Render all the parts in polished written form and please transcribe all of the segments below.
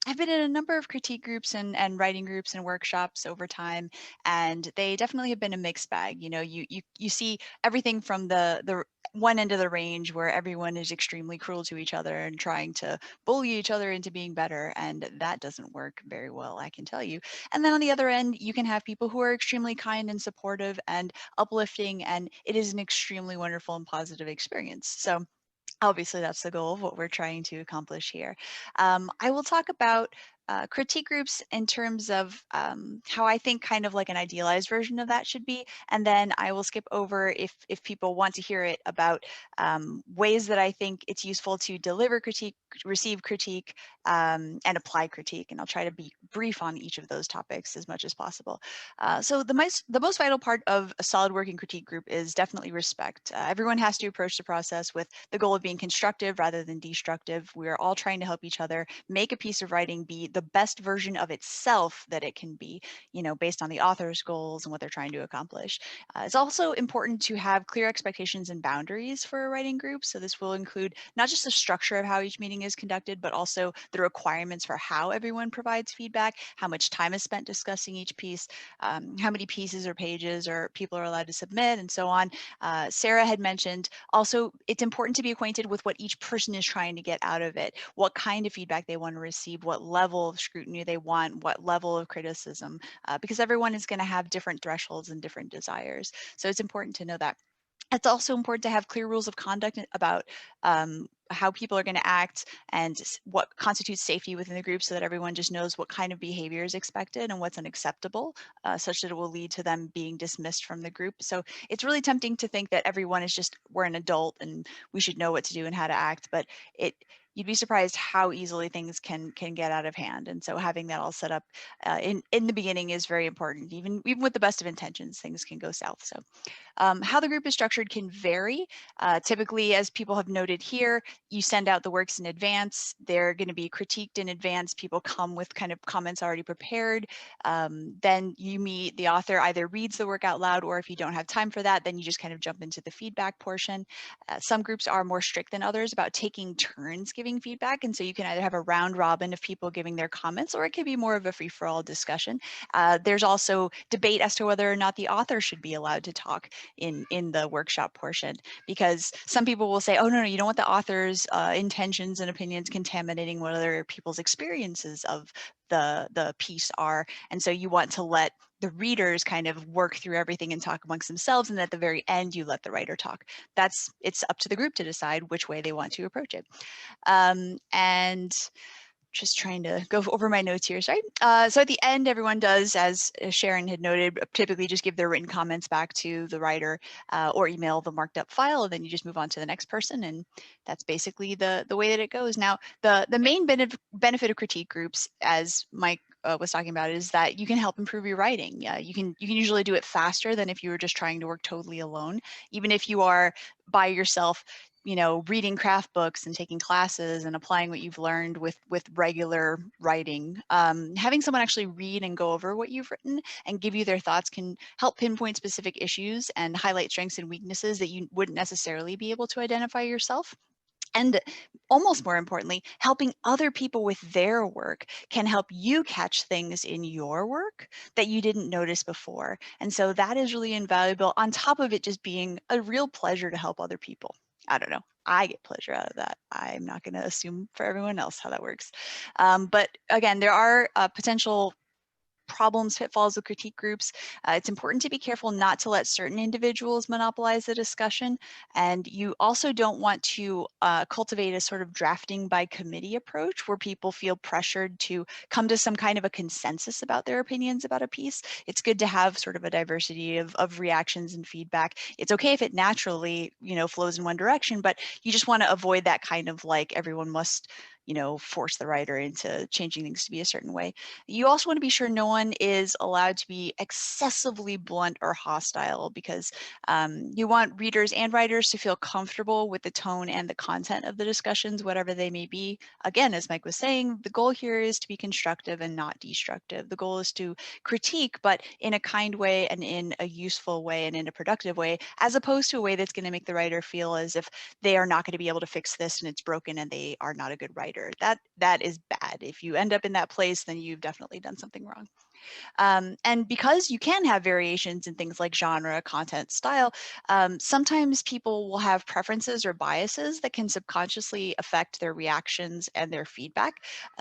I've been in a number of critique groups and writing groups and workshops over time, and they definitely have been a mixed bag. You know, you see everything from the one end of the range where everyone is extremely cruel to each other and trying to bully each other into being better, and that doesn't work very well, I can tell you. And then on the other end, you can have people who are extremely kind and supportive and uplifting, and it is an extremely wonderful and positive experience. So obviously, that's the goal of what we're trying to accomplish here. I will talk about critique groups in terms of how I think kind of like an idealized version of that should be, and then I will skip over if people want to hear it about ways that I think it's useful to deliver critique, receive critique, and apply critique. And I'll try to be brief on each of those topics as much as possible. So the most vital part of a solid working critique group is definitely respect. Everyone has to approach the process with the goal of being constructive rather than destructive. We are all trying to help each other make a piece of writing be the best version of itself that it can be, you know, based on the author's goals and what they're trying to accomplish. It's also important to have clear expectations and boundaries for a writing group. So this will include not just the structure of how each meeting is conducted, but also the requirements for how everyone provides feedback, how much time is spent discussing each piece, how many pieces or pages or people are allowed to submit, and so on. Sarah had mentioned also it's important to be acquainted with what each person is trying to get out of it, what kind of feedback they want to receive, what level of scrutiny they want, what level of criticism, because everyone is going to have different thresholds and different desires. So it's important to know that. It's also important to have clear rules of conduct about how people are going to act and what constitutes safety within the group so that everyone just knows what kind of behavior is expected and what's unacceptable, such that it will lead to them being dismissed from the group. So it's really tempting to think that everyone is just, we're an adult and we should know what to do and how to act, but you'd be surprised how easily things can get out of hand. And so having that all set up in the beginning is very important. Even with the best of intentions, things can go south. So how the group is structured can vary. Typically, as people have noted here, you send out the works in advance. They're going to be critiqued in advance. People come with kind of comments already prepared. Then you meet, the author either reads the work out loud, or if you don't have time for that, then you just kind of jump into the feedback portion. Some groups are more strict than others about taking turns giving feedback. And so you can either have a round robin of people giving their comments, or it could be more of a free-for-all discussion. There's also debate as to whether or not the author should be allowed to talk in the workshop portion, because some people will say, oh no, you don't want the author's intentions and opinions contaminating what other people's experiences of the piece are, and so you want to let the readers kind of work through everything and talk amongst themselves, and at the very end you let the writer talk. It's up to the group to decide which way they want to approach it. And just trying to go over my notes here, sorry. So at the end, everyone does, as Sharon had noted, typically just give their written comments back to the writer or email the marked up file, and then you just move on to the next person, and that's basically the way that it goes. Now, the main benefit of critique groups, as Mike was talking about, is that you can help improve your writing. You can usually do it faster than if you were just trying to work totally alone. Even if you are by yourself, you know, reading craft books and taking classes and applying what you've learned with regular writing. Having someone actually read and go over what you've written and give you their thoughts can help pinpoint specific issues and highlight strengths and weaknesses that you wouldn't necessarily be able to identify yourself. And almost more importantly, helping other people with their work can help you catch things in your work that you didn't notice before. And so that is really invaluable, on top of it just being a real pleasure to help other people. I don't know. I get pleasure out of that. I'm not going to assume for everyone else how that works. But again, there are potential problems, pitfalls of critique groups. It's important to be careful not to let certain individuals monopolize the discussion. And you also don't want to cultivate a sort of drafting by committee approach where people feel pressured to come to some kind of a consensus about their opinions about a piece. It's good to have sort of a diversity of reactions and feedback. It's okay if it naturally, you know, flows in one direction, but you just want to avoid that kind of like everyone must, you know, force the writer into changing things to be a certain way. You also want to be sure no one is allowed to be excessively blunt or hostile, because you want readers and writers to feel comfortable with the tone and the content of the discussions, whatever they may be. Again, as Mike was saying, the goal here is to be constructive and not destructive. The goal is to critique, but in a kind way and in a useful way and in a productive way, as opposed to a way that's going to make the writer feel as if they are not going to be able to fix this and it's broken and they are not a good writer. writer. That is bad. If you end up in that place, then you've definitely done something wrong. And because you can have variations in things like genre, content, style, sometimes people will have preferences or biases that can subconsciously affect their reactions and their feedback,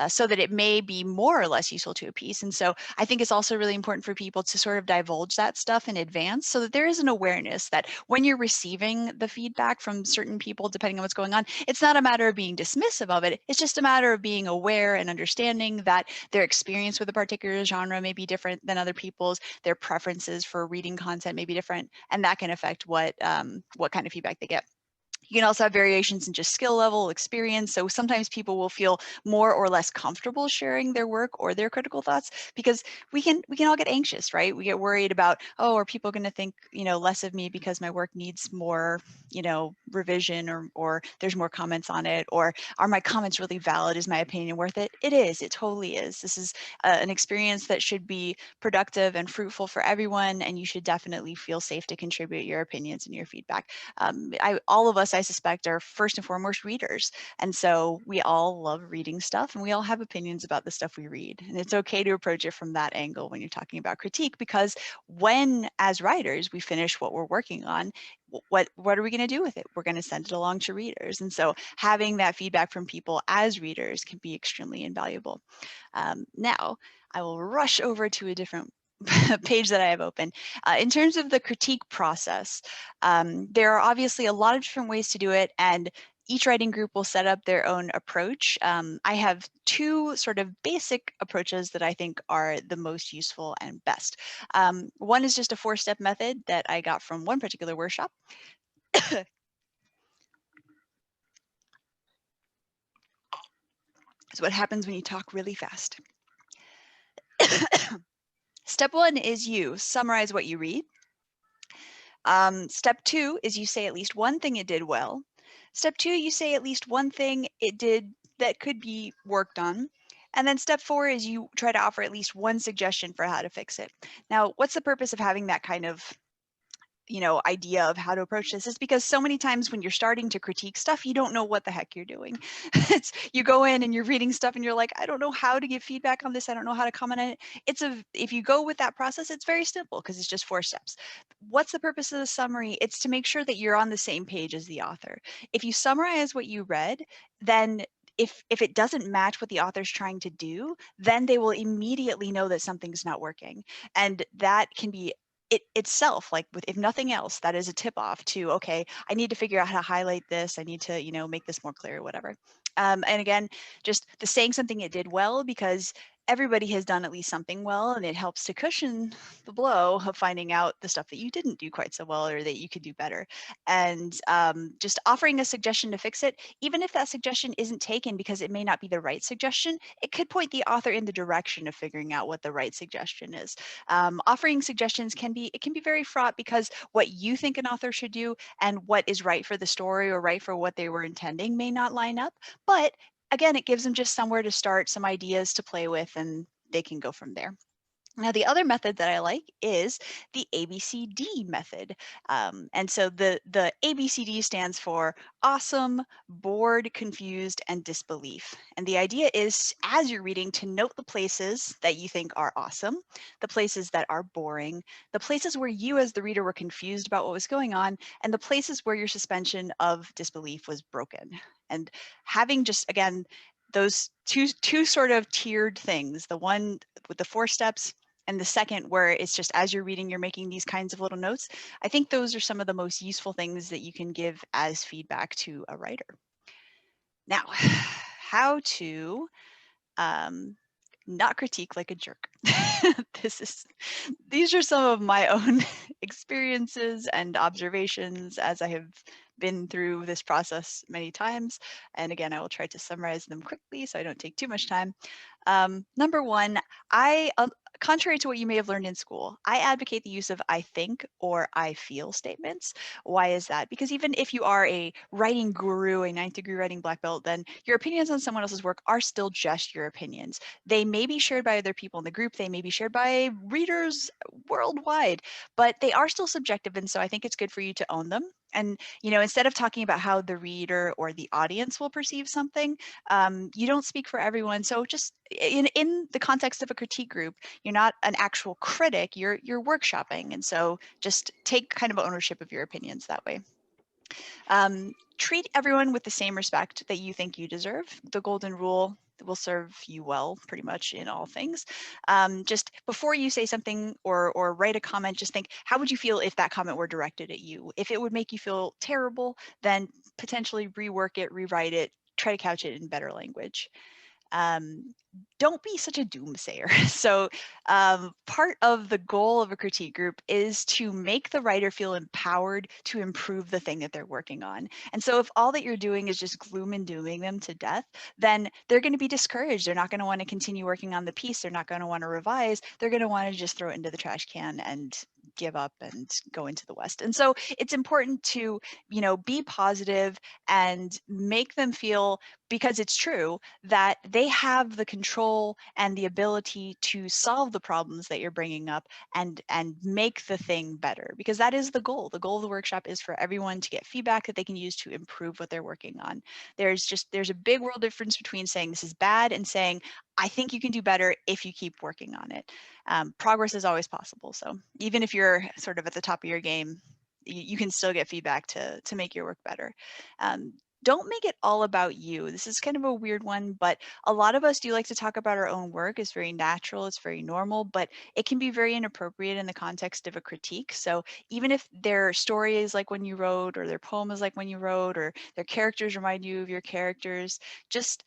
so that it may be more or less useful to a piece. And so I think it's also really important for people to sort of divulge that stuff in advance so that there is an awareness that when you're receiving the feedback from certain people, depending on what's going on, it's not a matter of being dismissive of it. It's just a matter of being aware and understanding that their experience with a particular genre may be different than other people's, their preferences for reading content may be different, and that can affect what kind of feedback they get. You can also have variations in just skill level, experience. So sometimes people will feel more or less comfortable sharing their work or their critical thoughts because we can all get anxious, right? We get worried about, oh, are people going to think, less of me because my work needs more, revision, or there's more comments on it, or are my comments really valid? Is my opinion worth it? It is. It totally is. This is an experience that should be productive and fruitful for everyone, and you should definitely feel safe to contribute your opinions and your feedback. All of us, I suspect, are first and foremost readers. And so we all love reading stuff and we all have opinions about the stuff we read. And it's okay to approach it from that angle when you're talking about critique, because when, as writers, we finish what we're working on, what are we going to do with it? We're going to send it along to readers. And so having that feedback from people as readers can be extremely invaluable. Now, I will rush over to a different page that I have open. In terms of the critique process, there are obviously a lot of different ways to do it, and each writing group will set up their own approach. I have two sort of basic approaches that I think are the most useful and best. One is just a 4-step method that I got from one particular workshop. It's what happens when you talk really fast. Step 1 is you summarize what you read. Step 2 is you say at least one thing it did well. Step 2, you say at least one thing it did that could be worked on. And then step 4 is you try to offer at least one suggestion for how to fix it. Now, what's the purpose of having that kind of idea of how to approach this? Is because so many times when you're starting to critique stuff, you don't know what the heck you're doing. You go in and you're reading stuff and you're like, I don't know how to give feedback on this. I don't know how to comment on it. If you go with that process, it's very simple because it's just 4 steps. What's the purpose of the summary? It's to make sure that you're on the same page as the author. If you summarize what you read, then if it doesn't match what the author's trying to do, then they will immediately know that something's not working. And that can be it itself, like if nothing else, that is a tip off to, okay, I need to figure out how to highlight this. I need to, make this more clear or whatever. And again, just the saying something it did well, because everybody has done at least something well, and it helps to cushion the blow of finding out the stuff that you didn't do quite so well or that you could do better. And just offering a suggestion to fix it, even if that suggestion isn't taken because it may not be the right suggestion, it could point the author in the direction of figuring out what the right suggestion is. Offering suggestions can be very fraught, because what you think an author should do and what is right for the story or right for what they were intending may not line up. But again, it gives them just somewhere to start, some ideas to play with, and they can go from there. Now, the other method that I like is the ABCD method. And so the ABCD stands for awesome, bored, confused, and disbelief. And the idea is, as you're reading, to note the places that you think are awesome, the places that are boring, the places where you as the reader were confused about what was going on, and the places where your suspension of disbelief was broken. And having just, again, those two sort of tiered things, the one with the 4 steps, and the second where it's just as you're reading, you're making these kinds of little notes. I think those are some of the most useful things that you can give as feedback to a writer. Now, how to not critique like a jerk. These are some of my own experiences and observations as I have been through this process many times. And again, I will try to summarize them quickly so I don't take too much time. Number 1, contrary to what you may have learned in school, I advocate the use of I think or I feel statements. Why is that? Because even if you are a writing guru, a 9th degree writing black belt, then your opinions on someone else's work are still just your opinions. They may be shared by other people in the group, they may be shared by readers worldwide, but they are still subjective. And so I think it's good for you to own them And, instead of talking about how the reader or the audience will perceive something, you don't speak for everyone. So just in the context of a critique group, you're not an actual critic, you're workshopping. And so just take kind of ownership of your opinions that way. Treat everyone with the same respect that you think you deserve. The golden rule will serve you well pretty much in all things. Just before you say something or write a comment, just think, how would you feel if that comment were directed at you? If it would make you feel terrible, then potentially rework it, rewrite it, try to couch it in better language. Um, don't be such a doomsayer. So part of the goal of a critique group is to make the writer feel empowered to improve the thing that they're working on. And so if all that you're doing is just gloom and dooming them to death, then they're going to be discouraged. They're not going to want to continue working on the piece. They're not going to want to revise. They're going to want to just throw it into the trash can and give up and go into the West. And so it's important to, be positive and make them feel, because it's true, that they have the control and the ability to solve the problems that you're bringing up and make the thing better, because that is the goal. The goal of the workshop is for everyone to get feedback that they can use to improve what they're working on. There's a big world difference between saying this is bad and saying I think you can do better if you keep working on it. Progress is always possible. So even if you're sort of at the top of your game, you can still get feedback to make your work better. Don't make it all about you. This is kind of a weird one, but a lot of us do like to talk about our own work. It's very natural, it's very normal, but it can be very inappropriate in the context of a critique. So even if their story is like when you wrote, or their poem is like when you wrote, or their characters remind you of your characters, just,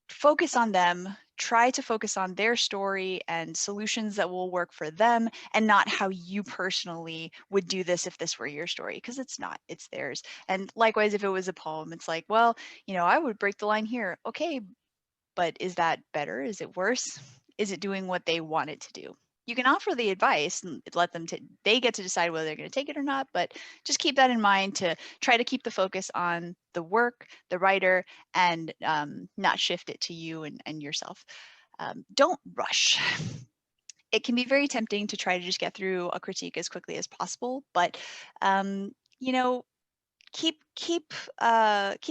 focus on them. Try to focus on their story and solutions that will work for them, and not how you personally would do this if this were your story, because it's not, it's theirs. And likewise, if it was a poem, it's like, well, I would break the line here. Okay, but is that better? Is it worse? Is it doing what they want it to do? You can offer the advice and let them, they get to decide whether they're going to take it or not, but just keep that in mind to try to keep the focus on the work, the writer, and not shift it to you and yourself. Don't rush. It can be very tempting to try to just get through a critique as quickly as possible, but you know, keep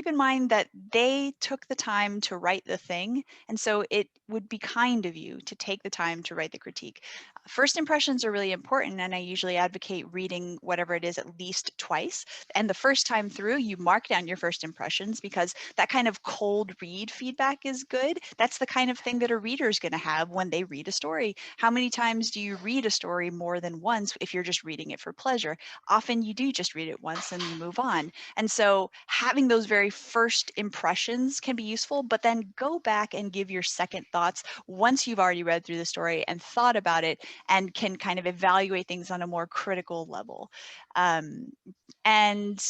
in mind that they took the time to write the thing, and so it would be kind of you to take the time to write the critique. First impressions are really important, and I usually advocate reading whatever it is at least twice. And the first time through, you mark down your first impressions, because that kind of cold read feedback is good. That's the kind of thing that a reader is going to have when they read a story. How many times do you read a story more than once if you're just reading it for pleasure? Often you do just read it once and you move on. And so having those very first impressions can be useful, but then go back and give your second thoughts once you've already read through the story and thought about it, and can kind of evaluate things on a more critical level. And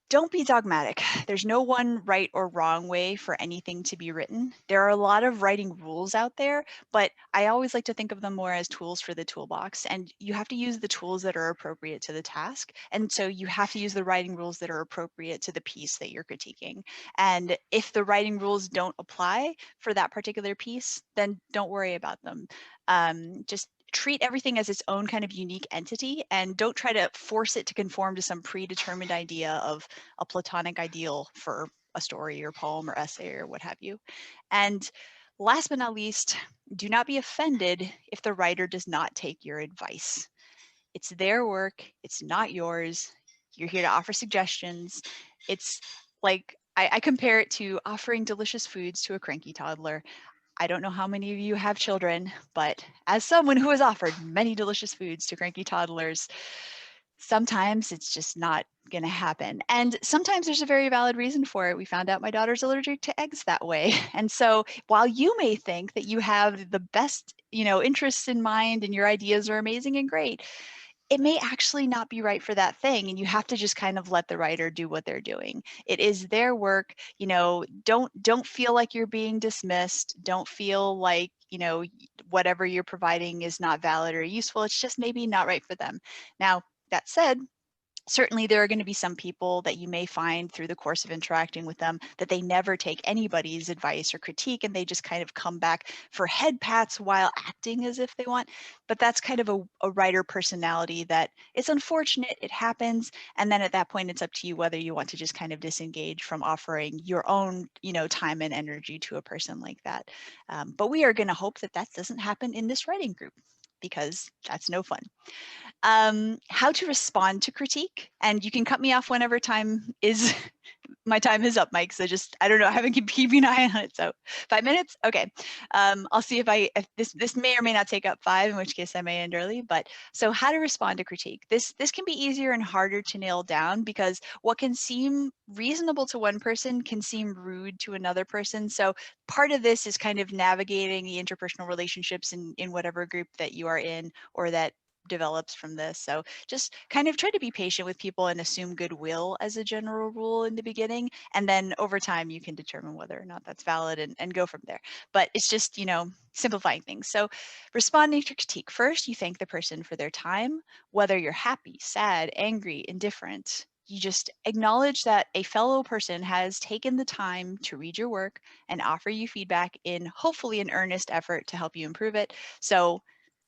don't be dogmatic. There's no one right or wrong way for anything to be written. There are a lot of writing rules out there, but I always like to think of them more as tools for the toolbox. And you have to use the tools that are appropriate to the task. And so you have to use the writing rules that are appropriate to the piece that you're critiquing. And if the writing rules don't apply for that particular piece, then don't worry about them. Just treat everything as its own kind of unique entity, and don't try to force it to conform to some predetermined idea of a platonic ideal for a story or poem or essay or what have you. And last but not least, do not be offended if the writer does not take your advice. It's their work, it's not yours. You're here to offer suggestions. It's like, I compare it to offering delicious foods to a cranky toddler. I don't know how many of you have children, but as someone who has offered many delicious foods to cranky toddlers, sometimes it's just not going to happen. And sometimes there's a very valid reason for it. We found out my daughter's allergic to eggs that way. And so while you may think that you have the best, interests in mind and your ideas are amazing and great, it may actually not be right for that thing, and you have to just kind of let the writer do what they're doing. It is their work. Don't feel like you're being dismissed. Don't feel like whatever you're providing is not valid or useful. It's just maybe not right for them. Now, that said, Certainly, there are going to be some people that you may find through the course of interacting with them that they never take anybody's advice or critique, and they just kind of come back for head pats while acting as if they want. But that's kind of a writer personality that it's unfortunate, it happens. And then at that point, it's up to you whether you want to just kind of disengage from offering your own, time and energy to a person like that. But we are going to hope that that doesn't happen in this writing group, because that's no fun. How to respond to critique, and you can cut me off whenever time is my time is up, Mike. So I don't know, I haven't keeping an eye on it. So 5 minutes, okay. I'll see if this may or may not take up 5, in which case I may end early. But so how to respond to critique. This can be easier and harder to nail down, because what can seem reasonable to one person can seem rude to another person. So part of this is kind of navigating the interpersonal relationships in whatever group that you are in, or that develops from this. So just kind of try to be patient with people and assume goodwill as a general rule in the beginning. And then over time, you can determine whether or not that's valid, and go from there. But it's just, simplifying things. So responding to critique, first, you thank the person for their time, whether you're happy, sad, angry, indifferent. You just acknowledge that a fellow person has taken the time to read your work and offer you feedback in hopefully an earnest effort to help you improve it. So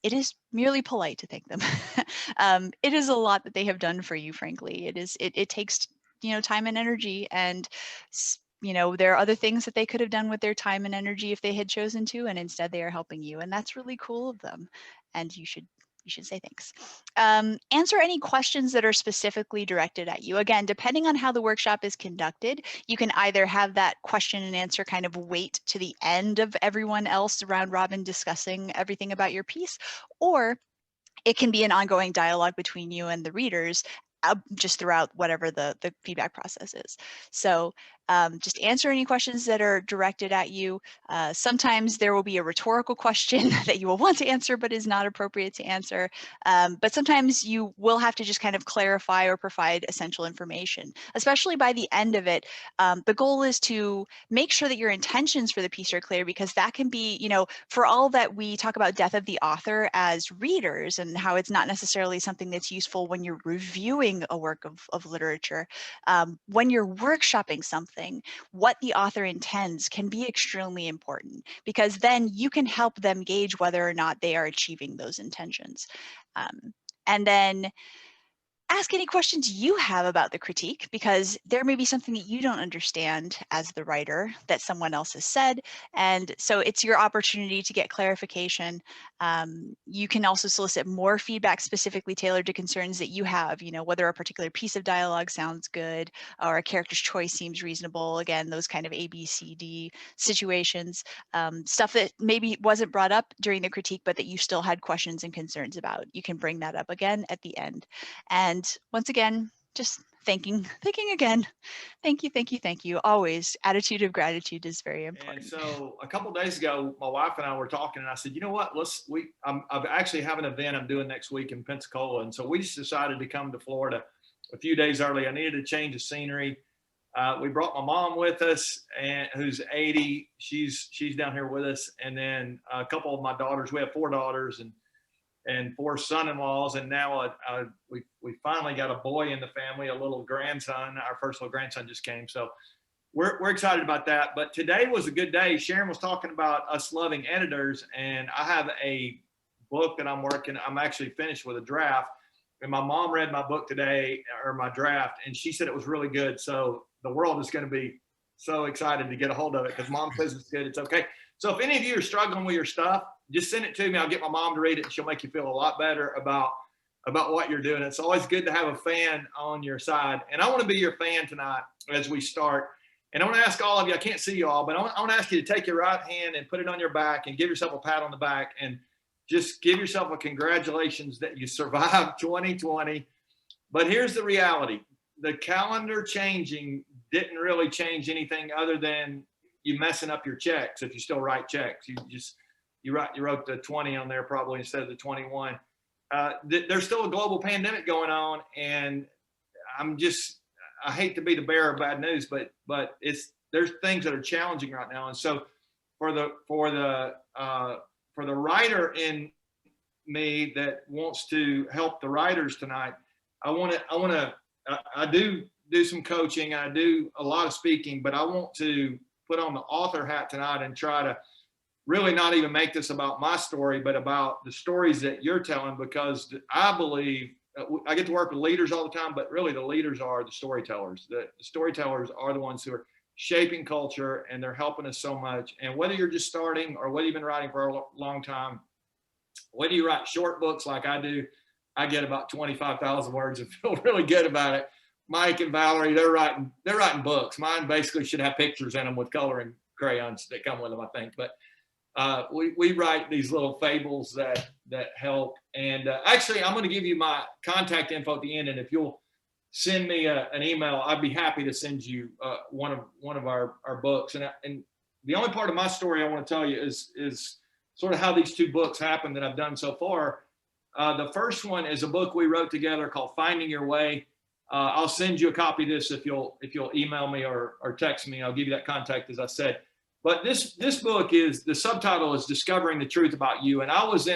it is merely polite to thank them. It is a lot that they have done for you, frankly. It takes, time and energy, and there are other things that they could have done with their time and energy if they had chosen to, and instead they are helping you, and that's really cool of them. And you should say thanks. Answer any questions that are specifically directed at you. Again, depending on how the workshop is conducted, you can either have that question and answer kind of wait to the end of everyone else round robin discussing everything about your piece, or it can be an ongoing dialogue between you and the readers, just throughout whatever the feedback process is. So just answer any questions that are directed at you. Sometimes there will be a rhetorical question that you will want to answer but is not appropriate to answer. But sometimes you will have to just kind of clarify or provide essential information, especially by the end of it. The goal is to make sure that your intentions for the piece are clear, because that can be, for all that we talk about death of the author as readers and how it's not necessarily something that's useful when you're reviewing a work of literature. When you're workshopping something, what the author intends can be extremely important, because then you can help them gauge whether or not they are achieving those intentions. And then ask any questions you have about the critique, because there may be something that you don't understand as the writer that someone else has said. And so it's your opportunity to get clarification. You can also solicit more feedback specifically tailored to concerns that you have, whether a particular piece of dialogue sounds good or a character's choice seems reasonable. Again, those kind of A, B, C, D situations, stuff that maybe wasn't brought up during the critique, but that you still had questions and concerns about. You can bring that up again at the end. And once again, just thanking again. Thank you, thank you, thank you. Always, attitude of gratitude is very important. And so a couple of days ago, my wife and I were talking, and I said, you know what? I actually have an event I'm doing next week in Pensacola, and so we just decided to come to Florida a few days early. I needed a change of scenery. We brought my mom with us, and who's 80. She's down here with us, and then a couple of my daughters. We have 4 daughters and 4 son-in-laws, and now we finally got a boy in the family, a little grandson. Our first little grandson just came, so we're excited about that. But today was a good day. Sharon was talking about us loving editors, and I have a book that I'm actually finished with a draft, and my mom read my book today, or my draft, and she said it was really good. So the world is going to be so excited to get a hold of it, because mom says it's good. It's okay. So if any of you are struggling with your stuff, just send it to me. I'll get my mom to read it, and she'll make you feel a lot better about what you're doing. It's always good to have a fan on your side. And I want to be your fan tonight as we start. And I want to ask all of you, I can't see you all, but I want to ask you to take your right hand and put it on your back and give yourself a pat on the back, and just give yourself a congratulations that you survived 2020. But here's the reality. The calendar changing didn't really change anything other than you messing up your checks. If you still write checks, you wrote the 20 on there probably instead of the 21. There's still a global pandemic going on, and I hate to be the bearer of bad news, but there's things that are challenging right now. And so for the writer in me that wants to help the writers tonight, I want to I do some coaching. I do a lot of speaking, but I want to put on the author hat tonight and try to really not even make this about my story, but about the stories that you're telling, because I believe I get to work with leaders all the time, but really the leaders are the storytellers. The storytellers are the ones who are shaping culture, and they're helping us so much. And whether you're just starting or whether you've been writing for a long time, whether you write short books like I do, I get about 25,000 words and feel really good about it. Mike and Valerie, they're writing books. Mine basically should have pictures in them with coloring crayons that come with them, I think. But we write these little fables that help. And actually, I'm going to give you my contact info at the end. And if you'll send me an email, I'd be happy to send you one of our books. And the only part of my story I want to tell you is sort of how these two books happened that I've done so far. The first one is a book we wrote together called Finding Your Way. I'll send you a copy of this if you'll email me or text me. I'll give you that contact, as I said. But this book is, the subtitle is Discovering the Truth About You. And I was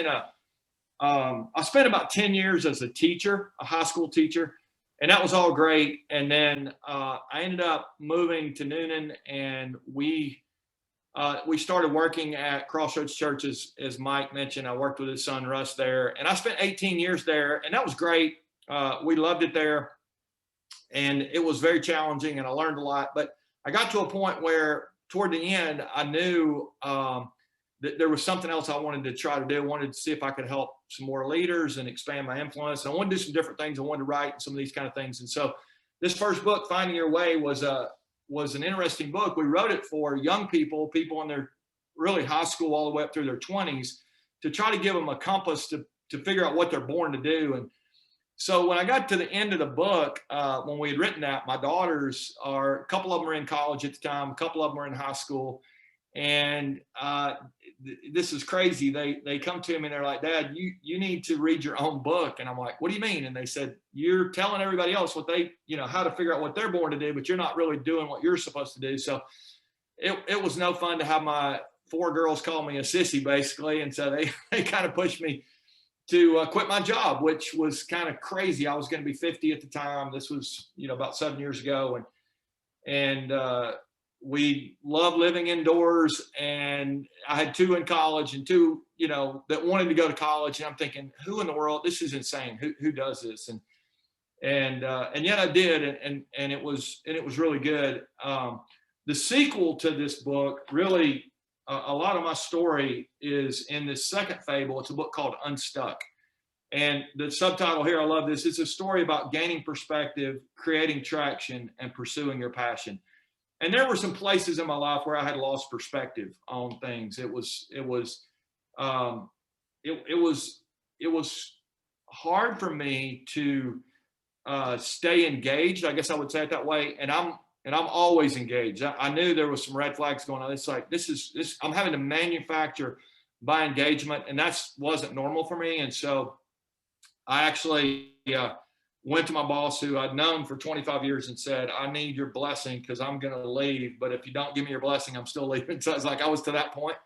I spent about 10 years as a teacher, a high school teacher, and that was all great. And then I ended up moving to Noonan, and we started working at Crossroads Church, as Mike mentioned. I worked with his son Russ there, and I spent 18 years there, and that was great. We loved it there, and it was very challenging, and I learned a lot. But I got to a point where toward the end, I knew that there was something else I wanted to try to do. I wanted to see if I could help some more leaders and expand my influence. And I wanted to do some different things. I wanted to write and some of these kind of things. And so this first book, Finding Your Way, was an interesting book. We wrote it for young people in their really high school all the way up through their 20s, to try to give them a compass to figure out what they're born to do. And so when I got to the end of the book, when we had written that, my daughters a couple of them were in college at the time, a couple of them were in high school. And this is crazy. They come to me and they're like, Dad, you need to read your own book. And I'm like, what do you mean? And they said, you're telling everybody else what they, how to figure out what they're born to do, but you're not really doing what you're supposed to do. So it was no fun to have my 4 girls call me a sissy, basically. And so they kind of pushed me to quit my job, which was kind of crazy. I was going to be 50 at the time. This was, about 7 years ago. And we loved living indoors, and I had 2 in college and 2, that wanted to go to college. And I'm thinking, who in the world, this is insane. Who does this? And yet I did. And it was really good. The sequel to this book, really, a lot of my story is in this second fable. It's a book called Unstuck. And the subtitle here, I love this. It's a story about gaining perspective, creating traction, and pursuing your passion. And there were some places in my life where I had lost perspective on things. It was hard for me to stay engaged. I guess I would say it that way. And I'm always engaged. I knew there was some red flags going on. It's like, I'm having to manufacture by engagement, and that wasn't normal for me. And so I actually went to my boss, who I'd known for 25 years, and said, I need your blessing, because I'm going to leave. But if you don't give me your blessing, I'm still leaving. So it's like, I was to that point.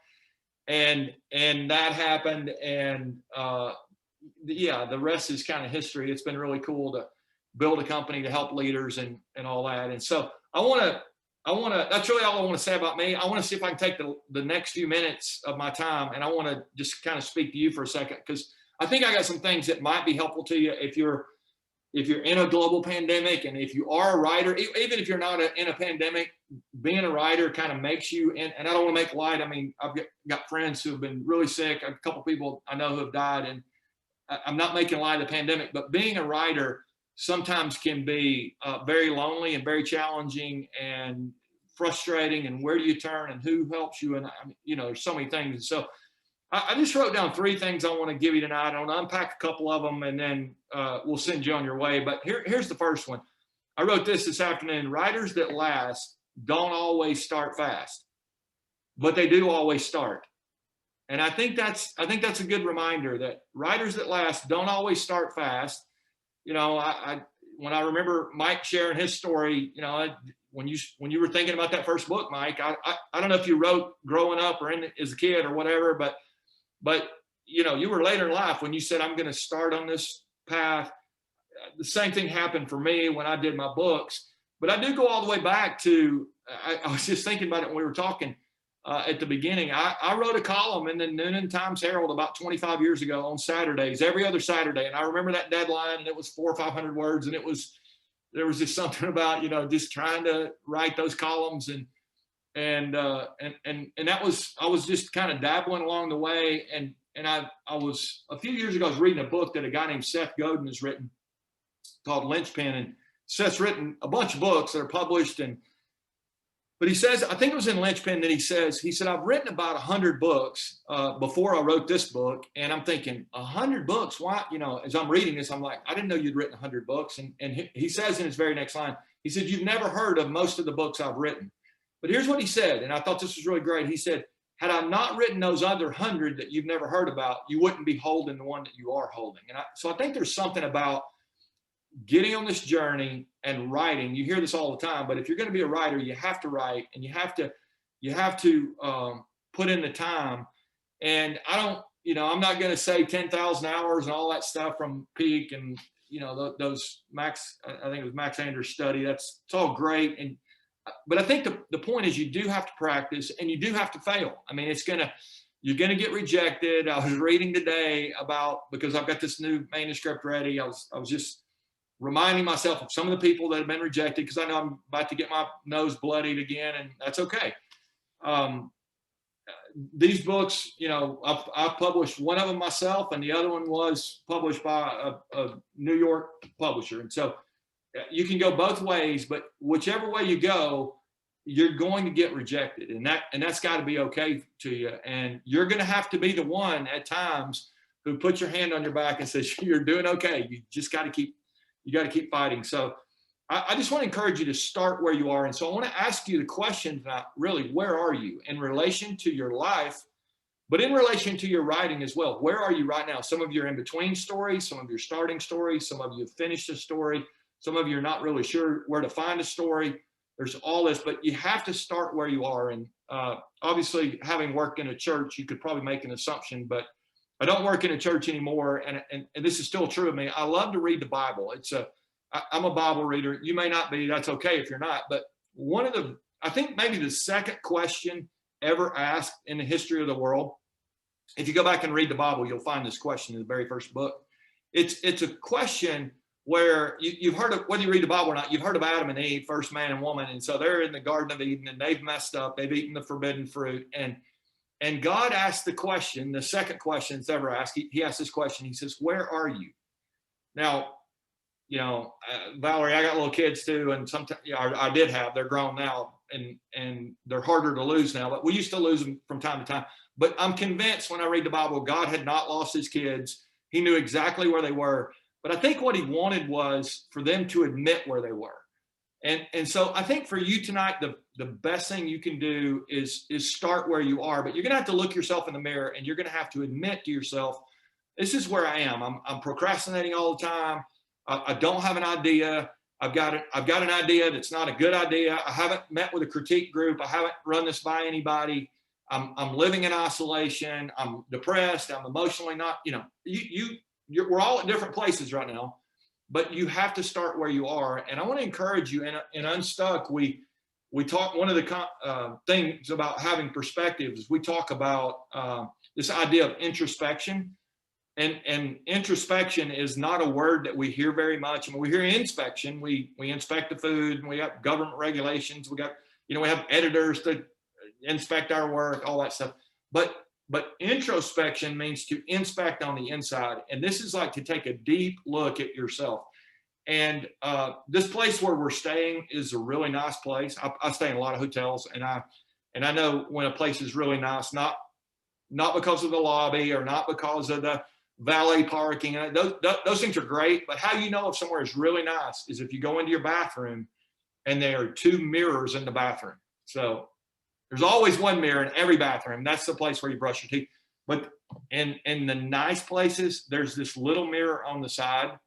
And that happened. And the rest is kind of history. It's been really cool to build a company to help leaders and all that. And so I want to, that's really all I want to say about me. I want to see if I can take the next few minutes of my time, and I want to just kind of speak to you for a second, because I think I got some things that might be helpful to you if you're in a global pandemic, and if you are a writer, even if you're not in a pandemic, being a writer kind of makes you, and I don't want to make light. I mean, I've got friends who have been really sick. A couple of people I know who have died, and I'm not making light of the pandemic, but being a writer sometimes can be very lonely and very challenging and frustrating. And where do you turn, and who helps you? And there's so many things. And so I just wrote down 3 things I want to give you tonight. I want to unpack a couple of them, and then we'll send you on your way. But here's the first one. I wrote this afternoon. Writers that last don't always start fast, but they do always start. And I think that's a good reminder that writers that last don't always start fast. When I remember Mike sharing his story, when you were thinking about that first book, Mike, I don't know if you wrote growing up or as a kid or whatever, but you were later in life when you said, I'm going to start on this path. the same thing happened for me when I did my books. But I do go all the way back to, I was just thinking about it when we were talking at the beginning. I wrote a column in the Noonan Times Herald about 25 years ago on Saturdays, every other Saturday. And I remember that deadline, and it was 400 or 500 words. And there was just something about, just trying to write those columns. And that was, I was just kind of dabbling along the way. And I was, a few years ago, I was reading a book that a guy named Seth Godin has written called Lynchpin. And Seth's written a bunch of books that are published. But he says, I think it was in Lynchpin that he said, I've written about 100 books before I wrote this book. And I'm thinking, 100 books? Why? As I'm reading this, I'm like, I didn't know you'd written 100 books. And he says in his very next line, he said, you've never heard of most of the books I've written. But here's what he said, and I thought this was really great. He said, had I not written those other 100 that you've never heard about, you wouldn't be holding the one that you are holding. So I think there's something about getting on this journey and writing. You hear this all the time, but if you're going to be a writer, you have to write, and you have to put in the time. And I'm not going to say 10,000 hours and all that stuff from Peak and those Max. I think it was Max Anders' study. It's all great, but I think the point is you do have to practice, and you do have to fail. I mean, you're going to get rejected. I was reading today because I've got this new manuscript ready. I was just reminding myself of some of the people that have been rejected, because I know I'm about to get my nose bloodied again, and that's okay. These books, I've published one of them myself, and the other one was published by a New York publisher. And so you can go both ways, but whichever way you go, you're going to get rejected, and that's got to be okay to you. And you're going to have to be the one at times who puts your hand on your back and says, you're doing okay. You just got to keep fighting. So I just want to encourage you to start where you are. And so I want to ask you the question about really, where are you in relation to your life, but in relation to your writing as well? Where are you right now? Some of you are in between stories, some of you are starting stories, some of you have finished a story, some of you are not really sure where to find a story. There's all this, but you have to start where you are. And obviously, having worked in a church, you could probably make an assumption, but I don't work in a church anymore. And this is still true of me. I love to read the Bible. I'm a Bible reader. You may not be, that's okay if you're not. But I think maybe the second question ever asked in the history of the world, if you go back and read the Bible, you'll find this question in the very first book. It's a question where you've heard of, whether you read the Bible or not, you've heard of Adam and Eve, first man and woman. And so they're in the Garden of Eden, and they've messed up. They've eaten the forbidden fruit. And God asked the question, the second question that's ever asked, he asked this question. He says, where are you? Now, Valerie, I got little kids too. And sometimes I did have, they're grown now, and they're harder to lose now, but we used to lose them from time to time. But I'm convinced when I read the Bible, God had not lost his kids. He knew exactly where they were. But I think what he wanted was for them to admit where they were. And so I think for you tonight, the best thing you can do is start where you are, but you're going to have to look yourself in the mirror, and you're going to have to admit to yourself, this is where I am. I'm procrastinating all the time. I don't have an idea. I've got an idea that's not a good idea. I haven't met with a critique group. I haven't run this by anybody. I'm living in isolation. I'm depressed. I'm emotionally not, we're all at different places right now, but you have to start where you are. And I want to encourage you in Unstuck, we talk, one of the things about having perspective is we talk about this idea of introspection. And introspection is not a word that we hear very much. I mean, we hear inspection. We inspect the food, and we got government regulations. We got, we have editors to inspect our work, all that stuff. But introspection means to inspect on the inside. And this is like to take a deep look at yourself. And this place where we're staying is a really nice place. I stay in a lot of hotels, and I know when a place is really nice, not because of the lobby or not because of the valet parking. Those things are great, but how you know if somewhere is really nice is if you go into your bathroom and there are two mirrors in the bathroom. So there's always one mirror in every bathroom. That's the place where you brush your teeth. But in the nice places, there's this little mirror on the side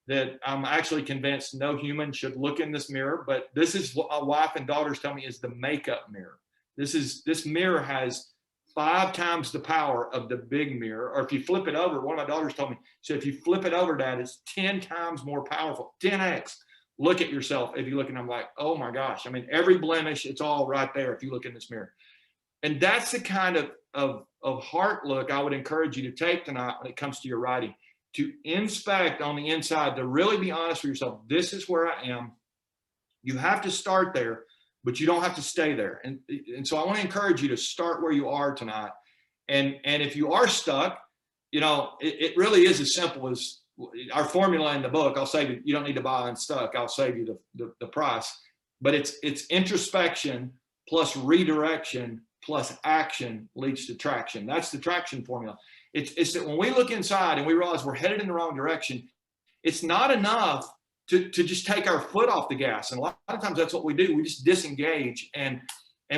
that I'm actually convinced no human should look in this mirror. But this is what my wife and daughters tell me is the makeup mirror. This mirror has 5 times the power of the big mirror. Or if you flip it over, one of my daughters told me, so if you flip it over, Dad, it's 10 times more powerful, 10x. Look at yourself. If you look, and I'm like, oh my gosh. I mean, every blemish, it's all right there if you look in this mirror. And that's the kind of heart look I would encourage you to take tonight when it comes to your writing, to inspect on the inside, to really be honest with yourself. This is where I am. You have to start there, but you don't have to stay there. And so I want to encourage you to start where you are tonight. And if you are stuck, you know, it really is as simple as our formula in the book. I'll save you, you don't need to buy Unstuck. I'll save you the price. But it's introspection plus redirection plus action leads to traction. That's the traction formula. It's that when we look inside and we realize we're headed in the wrong direction, it's not enough to just take our foot off the gas. And a lot of times that's what we do. We just disengage and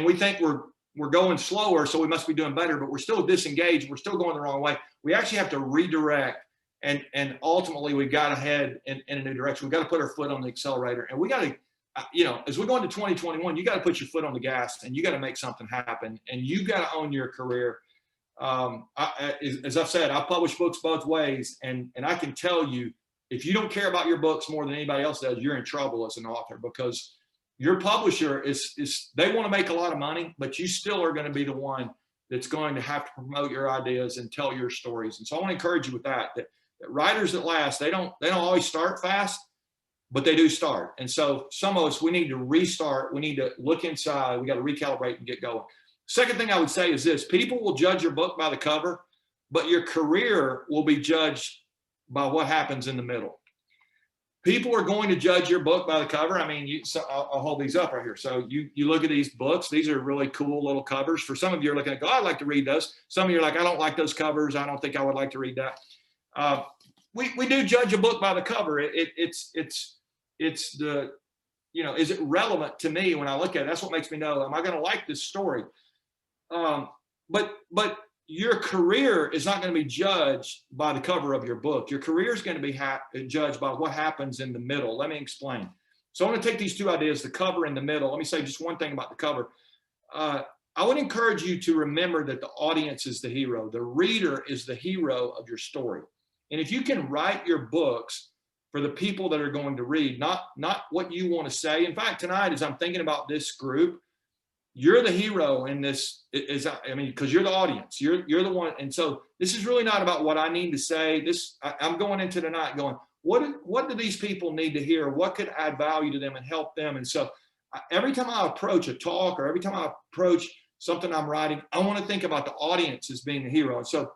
we think we're going slower, so we must be doing better, but we're still disengaged. We're still going the wrong way. We actually have to redirect, and ultimately we've got to head in a new direction. We've got to put our foot on the accelerator, and we got to, you know, as we go into 2021, you got to put your foot on the gas, and you got to make something happen, and you got to own your career. As I've said, I publish books both ways, and I can tell you, if you don't care about your books more than anybody else does, you're in trouble as an author, because your publisher is they want to make a lot of money, but you still are going to be the one that's going to have to promote your ideas and tell your stories. And so I want to encourage you with that writers at last, they don't always start fast, but they do start. And so some of us, we need to restart. We need to look inside. We got to recalibrate and get going. Second thing I would say is this: people will judge your book by the cover, but your career will be judged by what happens in the middle. People are going to judge your book by the cover. I mean, so I'll hold these up right here. So you look at these books. These are really cool little covers. For some of you are looking at, I'd like to read those. Some of you are like, I don't like those covers. I don't think I would like to read that. We do judge a book by the cover. It's the, you know, is it relevant to me when I look at it? That's what makes me know, am I going to like this story? But your career is not going to be judged by the cover of your book. Your career is going to be judged by what happens in the middle. Let me explain. So I want to take these two ideas, the cover and the middle. Let me say just one thing about the cover. I would encourage you to remember that the audience is the hero. The reader is the hero of your story. And if you can write your books for the people that are going to read, not what you want to say. In fact, tonight, as I'm thinking about this group, you're the hero in this, because you're the audience, you're the one. And so this is really not about what I need to say. I'm going into tonight going, what do these people need to hear? What could add value to them and help them? And so every time I approach a talk or every time I approach something I'm writing, I want to think about the audience as being the hero. And so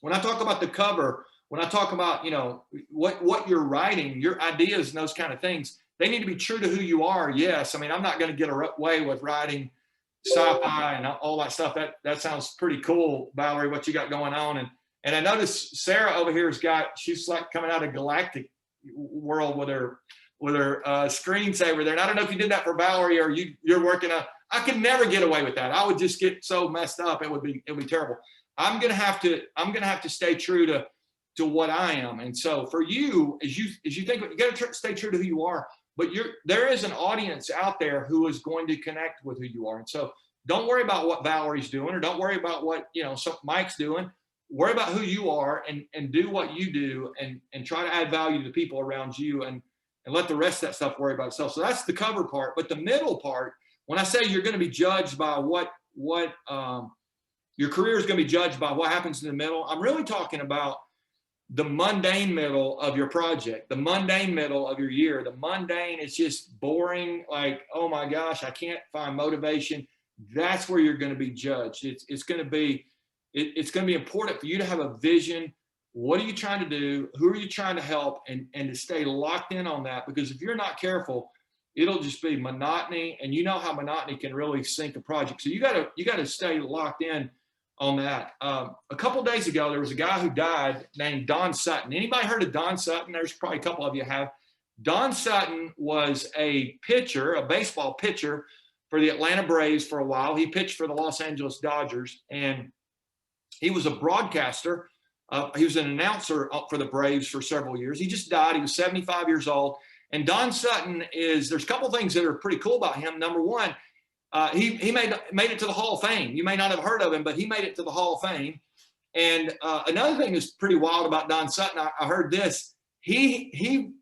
when I talk about the cover, when I talk about, you know, what you're writing, your ideas and those kind of things, they need to be true to who you are. Yes. I mean, I'm not going to get away with writing sci-fi and all that stuff. That sounds pretty cool, Valerie, what you got going on. And I noticed Sarah over here she's like coming out of galactic world with her screensaver there. And I don't know if you did that for Valerie or you're working I could never get away with that. I would just get so messed up. It would be terrible. I'm going to have to stay true to what I am. And so for you, as you think, you got to stay true to who you are, but there is an audience out there who is going to connect with who you are. And so don't worry about what Valerie's doing, or don't worry about what, Mike's doing. Worry about who you are and do what you do and try to add value to the people around you and let the rest of that stuff worry about itself. So that's the cover part. But the middle part, when I say you're going to be judged by what your career is going to be judged by what happens in the middle, I'm really talking about the mundane middle of your project, the mundane middle of your year. The mundane is just boring, like, oh my gosh, I can't find motivation. That's where you're going to be judged. It's going to be important for you to have a vision. What are you trying to do? Who are you trying to help? And to stay locked in on that, because if you're not careful, it'll just be monotony, and you know how monotony can really sink a project. So you got to stay locked in on that. A couple of days ago, there was a guy who died named Don Sutton. Anybody heard of Don Sutton? There's probably a couple of you have. Don Sutton was a pitcher, a baseball pitcher for the Atlanta Braves for a while. He pitched for the Los Angeles Dodgers, and he was a broadcaster. He was an announcer for the Braves for several years. He just died. He was 75 years old. And Don Sutton there's a couple of things that are pretty cool about him. Number one, He made it to the Hall of Fame. You may not have heard of him, but he made it to the Hall of Fame. And another thing that's pretty wild about Don Sutton, I heard this. He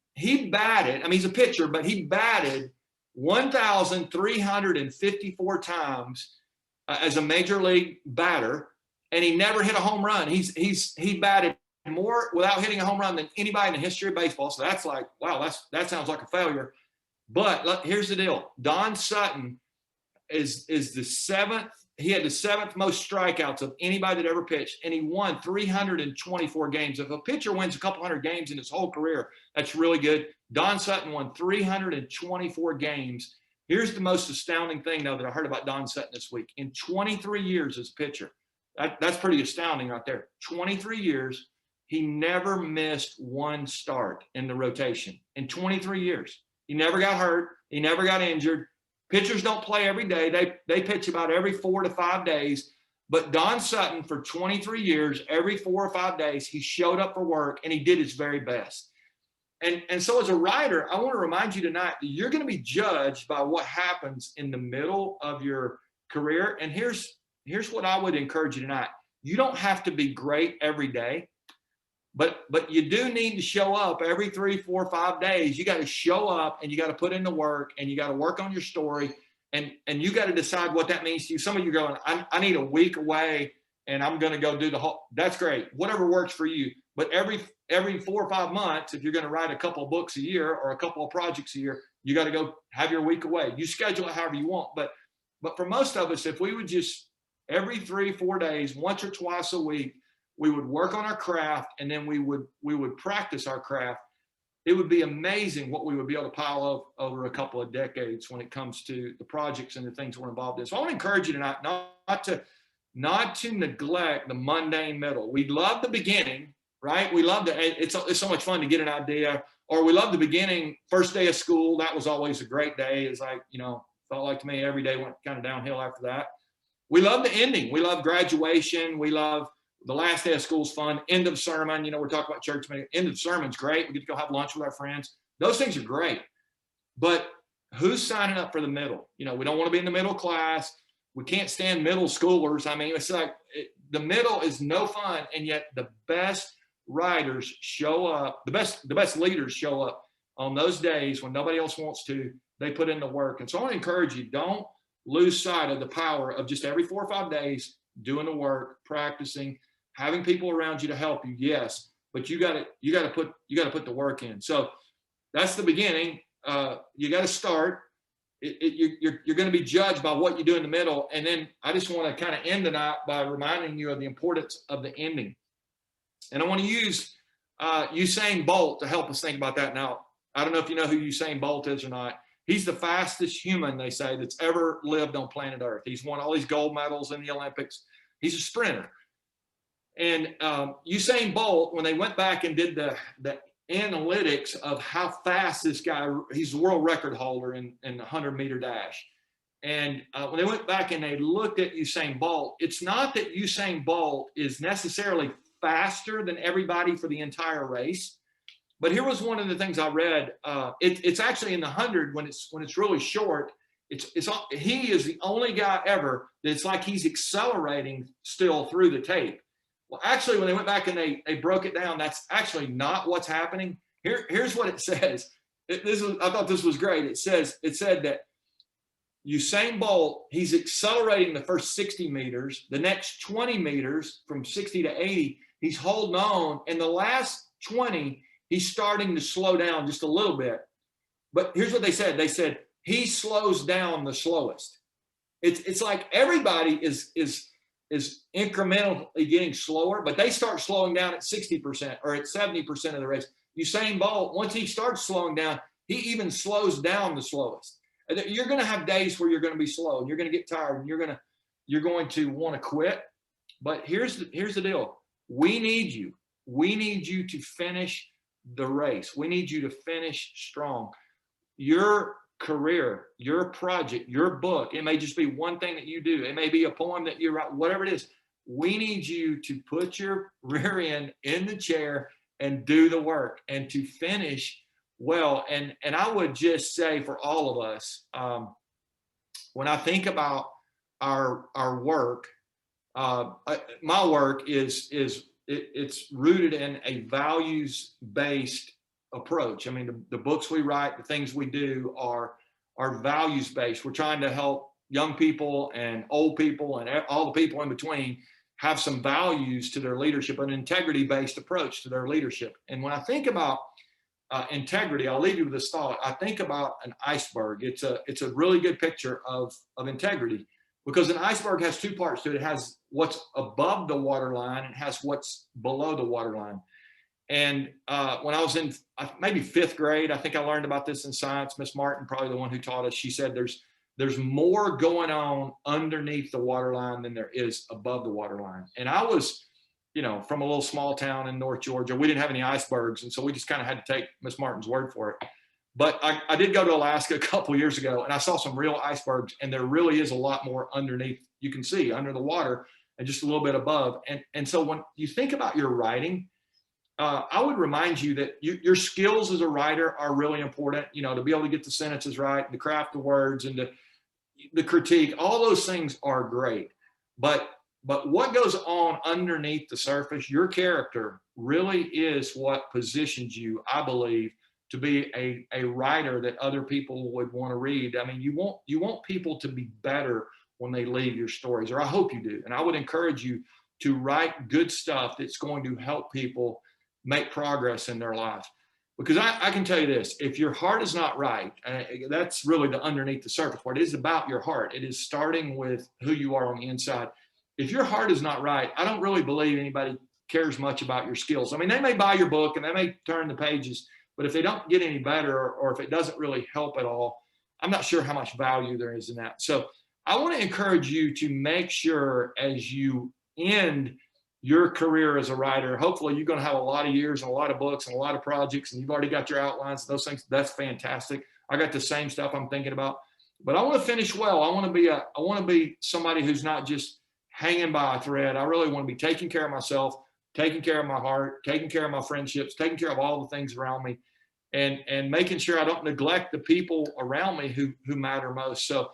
batted. I mean, he's a pitcher, but he batted 1,354 times as a major league batter, and he never hit a home run. He batted more without hitting a home run than anybody in the history of baseball. So that's like, wow, that sounds like a failure. But look, here's the deal. Don Sutton is the seventh. He had the seventh most strikeouts of anybody that ever pitched, and he won 324 games. If a pitcher wins a couple hundred games in his whole career, that's really good. Don Sutton won 324 games. Here's the most astounding thing, though, that I heard about Don Sutton this week. In 23 years as a pitcher, that's pretty astounding right there. 23 years, he never missed one start in the rotation. In 23 years, he never got hurt. He never got injured. Pitchers don't play every day. They pitch about every 4 to 5 days. But Don Sutton, for 23 years, every 4 or 5 days, he showed up for work, and he did his very best. And so as a writer, I want to remind you tonight that you're going to be judged by what happens in the middle of your career. And here's what I would encourage you tonight. You don't have to be great every day, but you do need to show up every 3, 4, 5 days. You got to show up, and you got to put in the work, and you got to work on your story, and you got to decide what that means to you. Some of you are going, I need a week away, and I'm going to go do the whole. That's great. Whatever works for you. But every 4 or 5 months, if you're going to write a couple of books a year or a couple of projects a year, you got to go have your week away. You schedule it however you want. But for most of us, if we would just every 3, 4 days, once or twice a week, we would work on our craft, and then we would practice our craft. It would be amazing what we would be able to pile up over a couple of decades when it comes to the projects and the things we're involved in. So I want to encourage you tonight not to neglect the mundane middle. We love the beginning, right? We love it's so much fun to get an idea, or we love the beginning, first day of school. That was always a great day. It's like, felt like to me every day went kind of downhill after that. We love the ending. We love graduation. We love the last day of school's fun. End of sermon. We're talking about church. End of sermon's great. We get to go have lunch with our friends. Those things are great. But who's signing up for the middle? We don't want to be in the middle class. We can't stand middle schoolers. I mean, it's like the middle is no fun. And yet the best writers show up. The best leaders show up on those days when nobody else wants to. They put in the work. And so I want to encourage you, don't lose sight of the power of just every 4 or 5 days doing the work, practicing, having people around you to help you, yes, but you got to put the work in. So that's the beginning. You got to start. You're going to be judged by what you do in the middle, and then I just want to kind of end tonight by reminding you of the importance of the ending. And I want to use Usain Bolt to help us think about that. Now, I don't know if you know who Usain Bolt is or not. He's the fastest human, they say, that's ever lived on planet Earth. He's won all these gold medals in the Olympics. He's a sprinter. And Usain Bolt, when they went back and did the analytics of how fast this guy, he's the world record holder in the 100-meter dash. And when they went back and they looked at Usain Bolt, it's not that Usain Bolt is necessarily faster than everybody for the entire race. But here was one of the things I read. It's actually in the 100 when it's really short. He is the only guy ever that's like he's accelerating still through the tape. Well, actually, when they went back and they broke it down, that's actually not what's happening. Here's what it says. I thought this was great. It said that Usain Bolt, he's accelerating the first 60 meters. The next 20 meters from 60 to 80, he's holding on. And the last 20, he's starting to slow down just a little bit. But here's what they said. They said he slows down the slowest. It's like everybody is incrementally getting slower, but they start slowing down at 60% or at 70% of the race. Usain Bolt, once he starts slowing down, he even slows down the slowest. You're going to have days where you're going to be slow and you're going to get tired and you're going to want to quit. But here's the deal. We need you. We need you to finish the race. We need you to finish strong. Your career, your project, your book, it may just be one thing that you do. It may be a poem that you write, whatever it is. We need you to put your rear end in the chair and do the work and to finish well. And I would just say for all of us, when I think about our work, my work it's rooted in a values based approach. I mean, the books we write, the things we do are values based. We're trying to help young people and old people and all the people in between have some values to their leadership, an integrity based approach to their leadership. And when I think about integrity, I'll leave you with this thought. I think about an iceberg. It's a really good picture of integrity, because an iceberg has two parts to it. It has what's above the waterline and has what's below the waterline. And when I was in maybe fifth grade, I think I learned about this in science. Miss Martin, probably the one who taught us, she said there's more going on underneath the waterline than there is above the waterline. And I was, from a little small town in North Georgia. We didn't have any icebergs, and so we just kind of had to take Miss Martin's word for it. But I did go to Alaska a couple years ago, and I saw some real icebergs, and there really is a lot more underneath. You can see under the water and just a little bit above. And so when you think about your writing, I would remind you that your skills as a writer are really important, to be able to get the sentences right, to craft the words, and the critique. All those things are great. But what goes on underneath the surface, your character really is what positions you, I believe, to be a writer that other people would want to read. I mean, you want people to be better when they leave your stories, or I hope you do. And I would encourage you to write good stuff that's going to help people make progress in their life. Because I can tell you this, if your heart is not right, that's really the underneath the surface part. It is about your heart. It is starting with who you are on the inside. If your heart is not right, I don't really believe anybody cares much about your skills. I mean, they may buy your book and they may turn the pages, but if they don't get any better, or if it doesn't really help at all, I'm not sure how much value there is in that. So I want to encourage you to make sure, as you end your career as a writer, hopefully you're going to have a lot of years and a lot of books and a lot of projects, and you've already got your outlines, those things. That's fantastic. I got the same stuff I'm thinking about, but I want to finish well. I want to be somebody who's not just hanging by a thread. I really want to be taking care of myself, taking care of my heart, taking care of my friendships, taking care of all the things around me, and making sure I don't neglect the people around me who matter most. So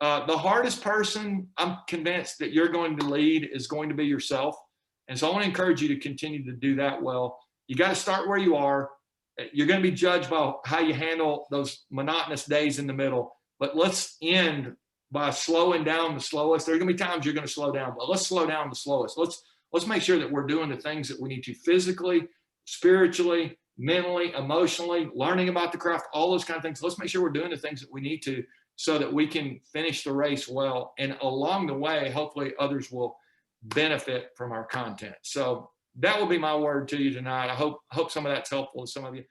the hardest person, I'm convinced, that you're going to lead is going to be yourself. And so I want to encourage you to continue to do that well. You got to start where you are. You're going to be judged by how you handle those monotonous days in the middle. But let's end by slowing down the slowest. There are going to be times you're going to slow down, but let's slow down the slowest. Let's make sure that we're doing the things that we need to physically, spiritually, mentally, emotionally, learning about the craft, all those kind of things. Let's make sure we're doing the things that we need to, so that we can finish the race well. And along the way, hopefully others will benefit from our content. So that will be my word to you tonight. I hope some of that's helpful to some of you.